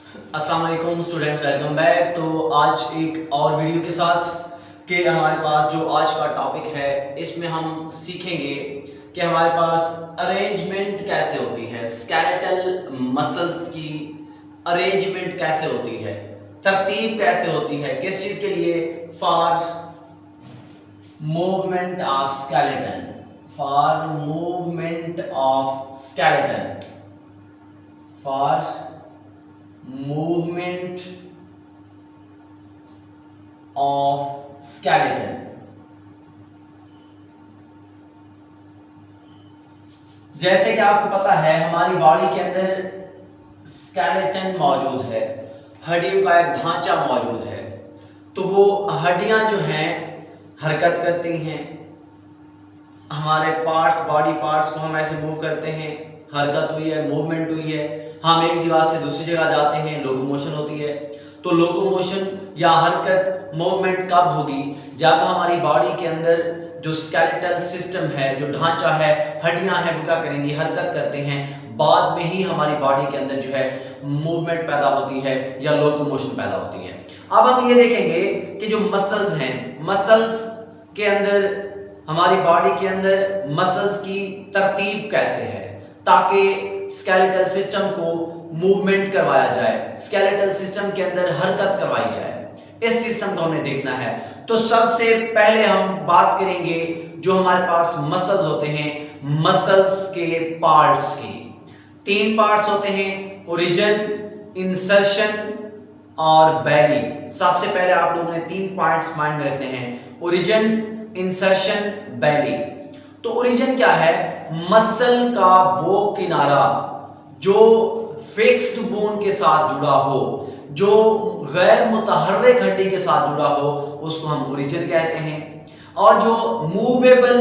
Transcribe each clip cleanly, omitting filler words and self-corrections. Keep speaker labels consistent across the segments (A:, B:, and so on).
A: अस्सलाम वालेकुम students, welcome back. तो आज एक और वीडियो के साथ कि हमारे पास जो आज का टॉपिक है इसमें हम सीखेंगे कि हमारे पास अरेंजमेंट कैसे होती है, स्केलेटल मसल्स की अरेंजमेंट कैसे होती है, तरतीब कैसे होती है, किस चीज़ के लिए, for movement of skeleton, for movement of skeleton, for movement of skeleton। जैसे कि आपको पता है हमारी बॉडी के अंदर स्केलेटन मौजूद है, हड्डियों का एक ढांचा मौजूद है। तो वो हड्डियां जो हैं हरकत करती हैं, हमारे पार्ट्स, बॉडी पार्ट्स को हम ऐसे मूव करते हैं, हरकत हुई है, मूवमेंट हुई है, हम एक जगह से दूसरी जगह जाते हैं, लोकोमोशन होती है। तो लोकोमोशन या हरकत, मूवमेंट कब होगी? जब हमारी बॉडी के अंदर जो स्केलेटल सिस्टम है, जो ढांचा है, हड्डियां हैं, वो क्या करेंगी? हरकत करते हैं। बाद में ही हमारी बॉडी के अंदर जो है मूवमेंट पैदा होती है या लोकोमोशन पैदा होती है। अब हम ये देखेंगे कि जो मसल्स हैं, मसल्स के अंदर, हमारी बॉडी के अंदर मसल्स की तरतीब कैसे है ताकि स्केलेटल सिस्टम को मूवमेंट करवाया जाए, स्केलेटल सिस्टम के अंदर हरकत करवाई जाए। इस सिस्टम को हमें देखना है। तो सबसे पहले हम बात करेंगे जो हमारे पास मसल्स होते हैं, मसल्स के पार्ट्स की। 3 पार्ट्स होते हैं, ओरिजिन, इंसर्शन और बैली। सबसे पहले आप लोगों ने 3 पॉइंट्स माइंड में रखने हैं, ओरिजिन, इंसर्शन, बैली। तो ओरिजिन क्या है? मसल का वो किनारा जो फिक्स्ड बोन के साथ जुड़ा हो, जो गैर मुतहर्रिक हड्डी के साथ जुड़ा हो, उसको हम ओरिजिन कहते हैं। और जो मूवेबल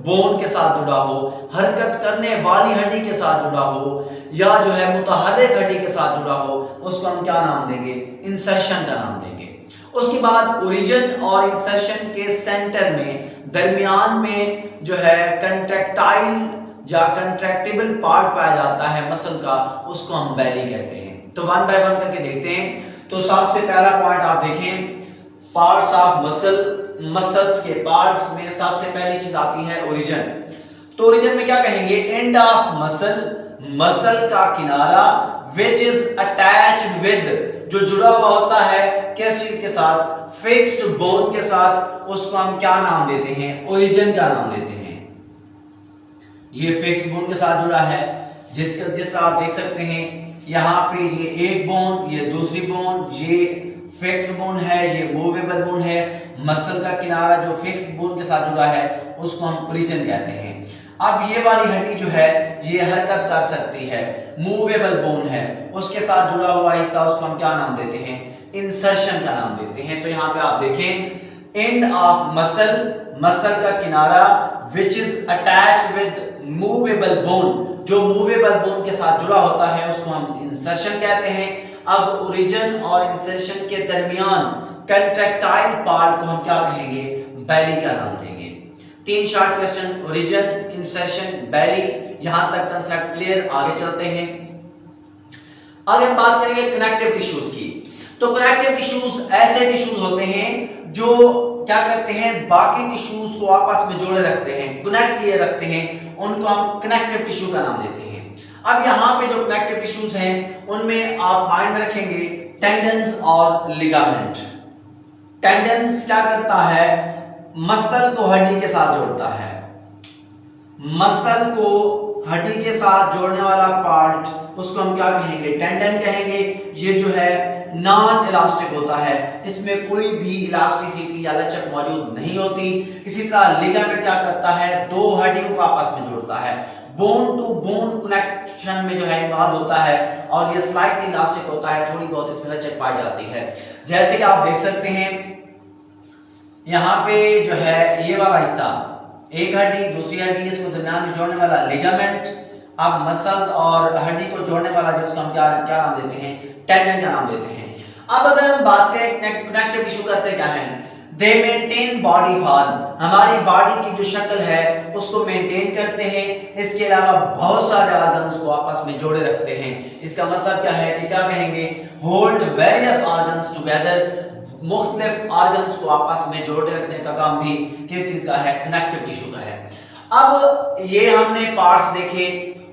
A: बोन के साथ जुड़ा हो, हरकत करने वाली हड्डी के साथ जुड़ा हो, या जो है मुतहर्रिक हड्डी के साथ जुड़ा हो, उसको हम क्या नाम देंगे? इंसर्शन का नाम देंगे। उसके बाद ओरिजिन और इंसर्शन के सेंटर में, दरमियान में जो है कंट्रैक्टाइल या कंट्रैक्टेबल पार्ट पाया जाता है मसल का, उसको हम बैली कहते हैं। तो वन बाय वन करके देखते हैं। तो सबसे पहला पॉइंट आप देखें, पार्ट्स ऑफ मसल, मसल्स के पार्ट्स में सबसे पहली चीज आती है ओरिजिन। तो ओरिजिन में क्या कहेंगे? एंड ऑफ मसल, मसल का किनारा, विच इज अटैच्ड विद, जो जुड़ा हुआ होता है किस चीज के साथ? फिक्स्ड बोन के साथ। उसको हम क्या नाम देते हैं? ओरिजिन का नाम देते हैं। ये फिक्स्ड बोन के साथ जुड़ा है, जिस तरह आप देख सकते हैं यहाँ पे ये एक बोन, ये दूसरी बोन, ये फिक्स्ड बोन है, ये मूवेबल बोन है। मसल का किनारा जो फिक्स्ड बोन के साथ जुड़ा है उसको हम ओरिजिन कहते हैं। अब ये वाली हड्डी जो है ये हरकत कर सकती है, मूवेबल बोन है, उसके साथ जुड़ा हुआ हिस्सा, उसको हम क्या नाम देते हैं? इंसर्शन का नाम देते हैं। तो यहाँ पे आप देखें, एंड ऑफ मसल, मसल का किनारा, which is attached with movable bone, जो मूवेबल बोन के साथ जुड़ा होता है उसको हम इंसर्शन कहते हैं। अब ओरिजिन और इंसर्शन के दरमियान कंट्रैक्टाइल पार्ट को हम क्या कहेंगे? बैली का नाम देंगे। 3 शॉर्ट क्वेश्चन, ओरिजिन, इंसर्शन, बैली। यहां तक कंसेप्ट क्लियर? आगे चलते हैं। आगे हम बात करेंगे कनेक्टिव टिश्यूज की। तो कनेक्टिव टिश्यूज ऐसे टिश्यूज होते हैं जो क्या करते हैं? बाकी टिश्यूज को आपस में जोड़े रखते हैं, कनेक्ट किए रखते हैं, उनको हम कनेक्टिव टिश्यू का नाम देते हैं। अब यहाँ पे जो कनेक्टिव टिश्यूज हैं उनमें आप माइंड में रखेंगे टेंडन्स और लिगामेंट। टेंडन्स क्या करता है? मसल को हड्डी के साथ जोड़ता है, मसल को हड्डी के साथ जोड़ने वाला पार्ट, उसको हम क्या कहेंगे? टेंडन कहेंगे। ये जो है नॉन इलास्टिक होता है, इसमें कोई भी इलास्टिसिटी या लचक मौजूद नहीं होती। इसी तरह लिगामेंट क्या करता है? 2 हड्डियों को आपस में जोड़ता है, बोन टू बोन कनेक्शन में जो है इन्वॉल्व होता है, और ये स्लाइटली इलास्टिक होता है, थोड़ी बहुत इसमें लचक पाई जाती है। जैसे कि आप देख सकते हैं यहाँ पे जो है ये वाला हिस्सा, एक हड्डी दूसरी हड्डी, इसको दरमियान में जोड़ने वाला लिगामेंट। अब मसल्स और हड्डी को जोड़ने वाला जो उसको हम क्या नाम देते हैं? टेंडन का नाम देते हैं। अब अगर हम बात करें कनेक्टिव टिश्यू करते क्या है? दे मेंटेन बॉडी फॉर्म, हमारी बॉडी की जो शक्ल है उसको मेंटेन करते हैं। इसके अलावा बहुत सारे ऑर्गन्स को आपस में जोड़े रखते हैं। इसका मतलब क्या है कि क्या कहेंगे, होल्ड वेरियस ऑर्गन्स टुगेदर, मुख्तलिफ ऑर्गन्स को आपस में जोड़े रखने का काम भी किस चीज का है, कनेक्टिव टिश्यू का है। अब ये हमने पार्ट्स देखे,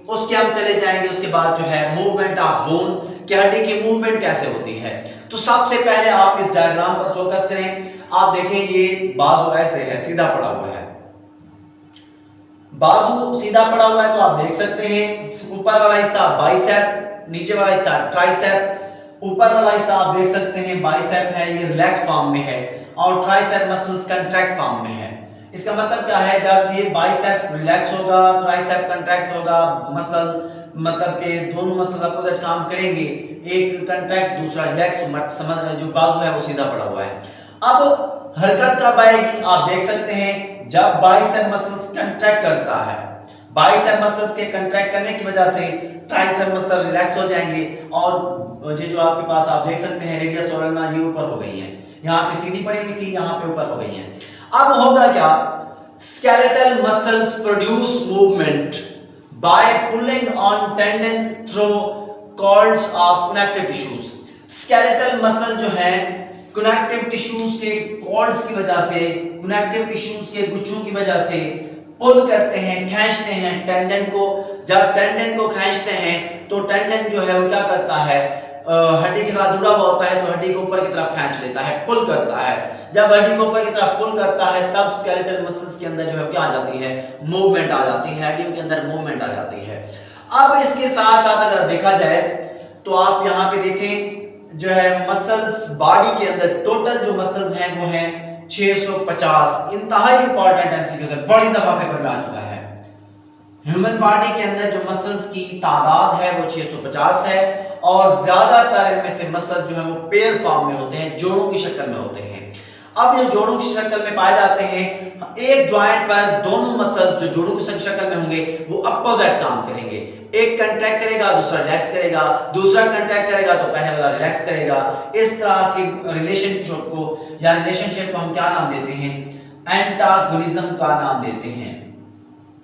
A: उसके हम चले जाएंगे उसके बाद जो है मूवमेंट ऑफ बोन, कि हड्डी की मूवमेंट कैसे होती है। तो सबसे पहले आप इस डायग्राम पर फोकस करें। आप देखें ये बाजू ऐसे है, सीधा पड़ा हुआ है, बाजू सीधा पड़ा हुआ है। तो आप देख सकते हैं ऊपर वाला हिस्सा बाइसेप, नीचे वाला हिस्सा ट्राइसेप। ऊपर वाला हिस्सा आप देख सकते हैं बाइसेप है, ये रिलैक्स फॉर्म में है, और ट्राइसेप मसल्स कंट्रैक्ट फॉर्म में है। इसका मतलब क्या है, जब ये बाइसेप रिलैक्स होगा, ट्राइसेप कंट्रैक्ट होगा, मसल मतलब के दोनों मसल अपोजिट काम करेंगे, एक कंट्रैक्ट दूसरा रिलैक्स, समझ जो बाजू है वो सीधा पड़ा हुआ है। अब हरकत कब आएगी, आप देख सकते हैं जब बाइसेप मसल्स कंट्रैक्ट करता है, बाइसेप मसल्स के कंट्रैक्ट करने की वजह से ट्राइसेप मसल रिलैक्स हो जाएंगे, और ये जो आपके पास आप देख सकते हैं रेडियस और अल्ना ये ऊपर हो गई है, यहाँ पे सीधी पड़ी हुई थी, यहाँ पे ऊपर हो गई है। अब होगा क्या, skeletal muscles produce movement by pulling on tendon through cords of connective tissues। skeletal muscle जो है connective tissues के cords की वजह से, connective tissues के गुच्छों की वजह से पुल करते हैं, खींचते हैं टेंडन को। जब टेंडन को खींचते हैं तो टेंडन जो है वो क्या करता है, हड्डी के साथ जुड़ा हुआ होता है, तो हड्डी को ऊपर की तरफ खींच लेता है, पुल करता है। जब हड्डी को ऊपर की तरफ पुल करता है तब स्केलेटल मसल्स के अंदर जो है क्या आ जाती है, मूवमेंट आ जाती है, हड्डियों के अंदर मूवमेंट आ जाती है। अब इसके साथ साथ अगर देखा जाए तो आप यहाँ पे देखें जो है मसल्स बॉडी के अंदर टोटल जो मसल्स हैं वो हैं 650। इंतहाई इंपॉर्टेंट एमसीक्यू है, बड़ी दफा पेपर में आ चुका है। ह्यूमन बॉडी के अंदर जो मसल्स की तादाद है वो 650 है, और ज्यादातर इनमें से मसल जो है वो पेयर फॉर्म में होते हैं, जोड़ों की शक्ल में होते हैं। अब ये जोड़ों की शक्ल में पाए जाते हैं, एक जॉइंट पर दोनों मसल्स जो जोड़ों की शक्ल में होंगे वो अपोजिट काम करेंगे, एक कंट्रैक्ट करेगा दूसरा रिलैक्स करेगा, दूसरा कंट्रैक्ट करेगा तो पहले वाला रिलैक्स करेगा। इस तरह की रिलेशनशिप को हम क्या नाम देते हैं, एंटागोनिज्म का नाम देते हैं,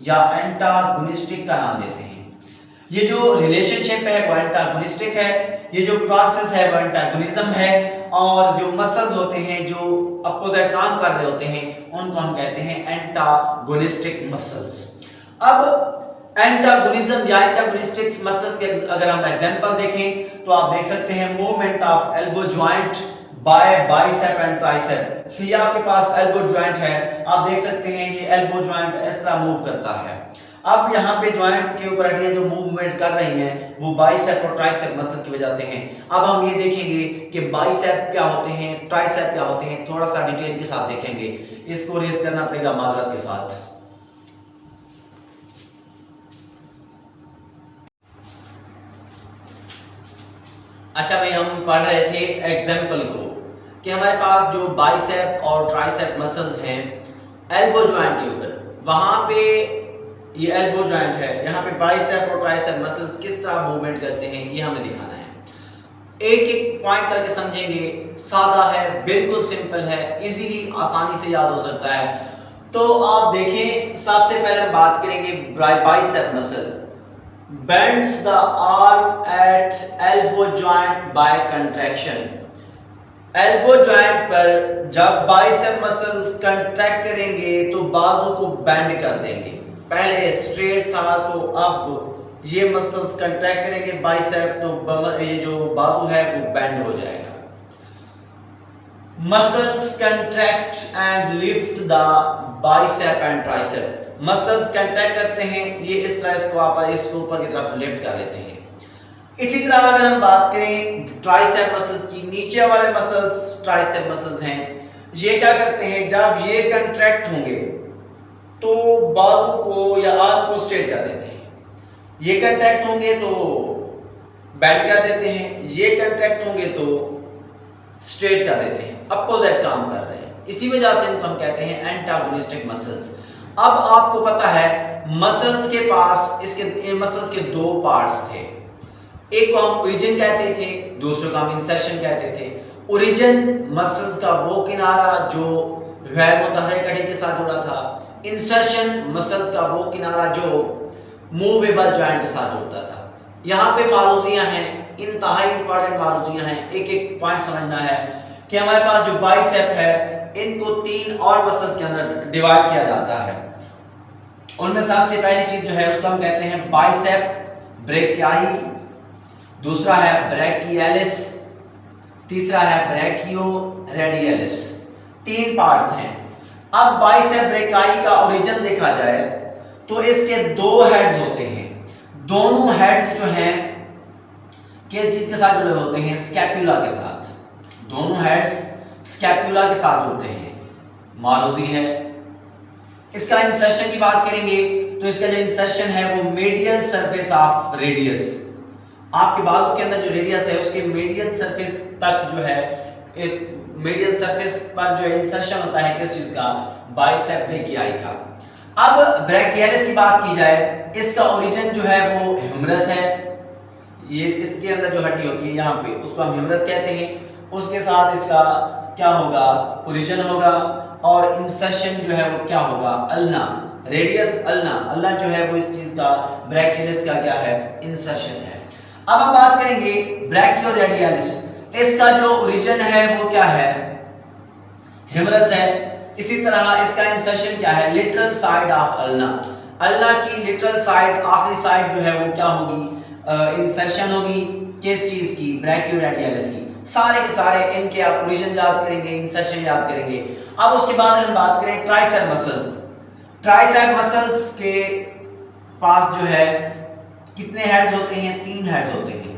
A: या एंटागोनिस्टिक का नाम देते हैं। ये जो रिलेशनशिप है वो एंटागोनिस्टिक है, ये जो प्रोसेस है वो एंटागोनिज्म है, और जो मसल्स होते हैं जो अपोजिट काम कर रहे होते हैं उनको हम कहते हैं एंटागोनिस्टिक मसल्स। अब एंटागोनिज्म या एंटागोनिस्टिक मसल्स के अगर हम एग्जांपल देखें तो आप देख सकते हैं movement of elbow joint by bicep and tricep. ये आपके पास एल्बो जॉइंट है, आप देख सकते हैं ये एल्बो जॉइंट ऐसा मूव करता है। अब यहाँ पे जॉइंट के ऊपर हड्डियां जो मूवमेंट कर रही हैं वो बाइसेप और ट्राइसेप मसल की वजह से हैं। अब हम ये देखेंगे कि बाइसेप क्या होते हैं, ट्राइसेप क्या होते हैं, थोड़ा सा डिटेल के साथ देखेंगे। इसको रेज करना पड़ेगा माजरत के साथ। अच्छा भाई, हम पढ़ रहे थे एग्जाम्पल को कि हमारे पास जो बाइसेप और ट्राइसेप मसल्स हैं एल्बो जॉइंट के ऊपर, वहां पे ये एल्बो जॉइंट है, यहाँ पे बाइसेप और ट्राइसेप मसल्स किस तरह मूवमेंट करते हैं ये हमें दिखाना है। एक एक पॉइंट करके समझेंगे, सादा है, बिल्कुल सिंपल है, इजीली आसानी से याद हो सकता है। तो आप देखें सबसे पहले हम बात करेंगे bicep muscle. Bends the arm at elbow joint by contraction. Elbow joint पर जब बाइसेप मसल्स कंट्रैक्ट करेंगे तो बाजू को बेंड कर देंगे। पहले स्ट्रेट था तो अब ये मसल्स कंट्रैक्ट करेंगे बाइसेप, तो ये जो बाजू है वो बेंड हो जाएगा। Muscles contract and lift the bicep and tricep. Muscles contract करते हैं, ये इस तरह इसको आप इसको ऊपर की तरफ लिफ्ट कर लेते हैं। इसी तरह अगर हम बात करें ट्राइसेप मसल्स की, नीचे वाले मसल्स ट्राइसेप मसल्स हैं, ये क्या करते हैं, जब ये कंट्रैक्ट होंगे तो बाजू को या आर्म को स्ट्रेट कर देते हैं। ये कंट्रैक्ट होंगे तो बेंड कर देते हैं, ये कंट्रैक्ट होंगे तो स्ट्रेट कर देते हैं, अपोजिट काम कर रहे हैं। इसी वजह से इनको हम कहते हैं एंटागोनिस्टिक मसल्स। अब आपको पता है मसल्स के पास इसके मसल्स के दो पार्ट्स थे, एक को हम ओरिजिन कहते थे, दूसरे को हम इंसर्शन कहते थे। ओरिजिन मसल्स का वो किनारा जो गैर मुतहर्रिक हड्डी के साथ जुड़ा था, इंसर्शन मसल्स का वो किनारा जो मूवेबल जॉइंट के साथ जुड़ता था। यहाँ पे मारूजियाँ हैं, इंतहाई इंपॉर्टेंट मारूजियाँ हैं, एक एक पॉइंट समझना है कि हमारे पास जो बाइसेप है इनको 3 और मसल्स के अंदर डिवाइड किया जाता है। उनमें सबसे पहली चीज जो है उसको हम कहते हैं बाइसेप ब्रेकियाई, दूसरा है ब्रैकियलिस, तीसरा है ब्रैकियो रेडियलिस। 3 पार्ट्स हैं। अब बाइसेप ब्रेकियाई का ओरिजिन देखा जाए तो इसके 2 हेड्स होते हैं। दोनों हेड्स जो हैं किस चीज के साथ जुड़े होते हैं? स्कैपुला के साथ। दोनों हेड्स स्कैपुला के साथ जुड़ते हैं। मारूजी है। इसका इंसर्शन की बात करेंगे तो इसका जो इंसर्शन है वो मीडियल सरफेस ऑफ रेडियस, आपके बाजू के अंदर जो रेडियस है उसके मीडियल सरफेस तक जो है, एक मीडियल सरफेस पर जो इंसर्शन होता है किस चीज का? बाइसेप ब्रेकियाई का। अब ब्रैकियलिस की बात की जाए, इसका ओरिजिन जो है वो ह्यूमरस है। ये इसके अंदर जो हड्डी होती है यहाँ पे उसको हम ह्यूमरस कहते हैं। उसके साथ इसका क्या होगा? ओरिजिन होगा। और इंसर्शन जो है वो क्या होगा? Ulna, radius ulna. अल्ना जो है वो इस चीज का, ब्रैकियलिस का क्या है? इंसर्शन है। अब हम बात करेंगे ब्रैकियो रेडियलिस। इसका जो ओरिजिन है वो क्या है? ह्यूमरस है। इसी तरह इसका इंसर्शन क्या है? Literal side of ulna. Ulna की लिटरल साइड, आखिरी साइड जो है वो क्या होगी? इंसर्शन होगी। किस चीज की? ब्रैकियो रेडियलिस की। सारे के सारे इनके आप ओरिजिन याद करेंगे, इंसर्शन याद करेंगे। अब उसके बाद हम बात करें ट्राइसेप मसल्स। ट्राइसेप मसल्स के पास जो है कितने हेड्स होते हैं? 3 हेड्स होते हैं।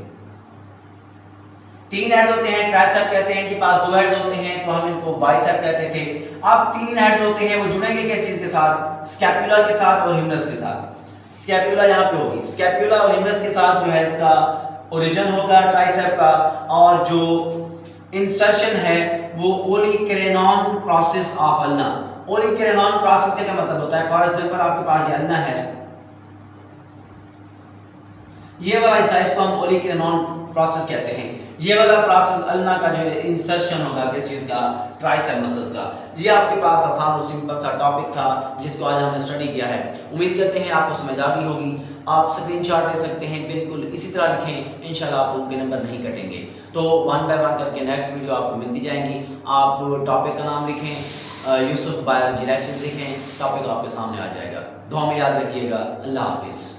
A: 3 हेड्स होते हैं। ट्राइसेप कहते हैं कि पास 2 हेड्स होते हैं तो हम इनको बाइसेप कहते थे। अब 3 हेड्स होते हैं, वो जुड़ेंगे किस चीज के साथ? स्कैपुला के साथ और ह्यूमरस के साथ। स्कैपुला यहाँ पे होगी। स्कैपुला और ह्यूमरस के साथ जो है इसका ओरिजिन होगा ट्राइसेप का। और जो इंसर्शन है वो ओलिकेरेनॉन प्रोसेस ऑफ अल्ना। ओलिकेरेनॉन प्रोसेस का क्या मतलब होता है? फॉर एग्जांपल आपके पास ये अल्ना है, ये वाला हिस्सा, इसको हम ओलिकेरेनॉन प्रोसेस कहते हैं। ये वाला प्रोसेस अल्ना का जो है इंसर्शन होगा किस चीज का? ट्राइसेप मसल्स का। ये आपके पास आसान और सिंपल सा टॉपिक था जिसको आज हमने स्टडी किया है। उम्मीद करते हैं आपको समझ आ गई होगी। आप स्क्रीनशॉट ले सकते हैं, बिल्कुल इसी तरह लिखें, इंशाल्लाह आप उनके नंबर नहीं कटेंगे। तो 1 बाय 1 करके नेक्स्ट वीडियो आपको मिलती जाएंगी। आप टॉपिक का नाम लिखें, यूसुफ बायोलॉजी लेक्चर लिखें, टॉपिक आपके सामने आ जाएगा। दुआ में याद रखिएगा। अल्लाह हाफिज़।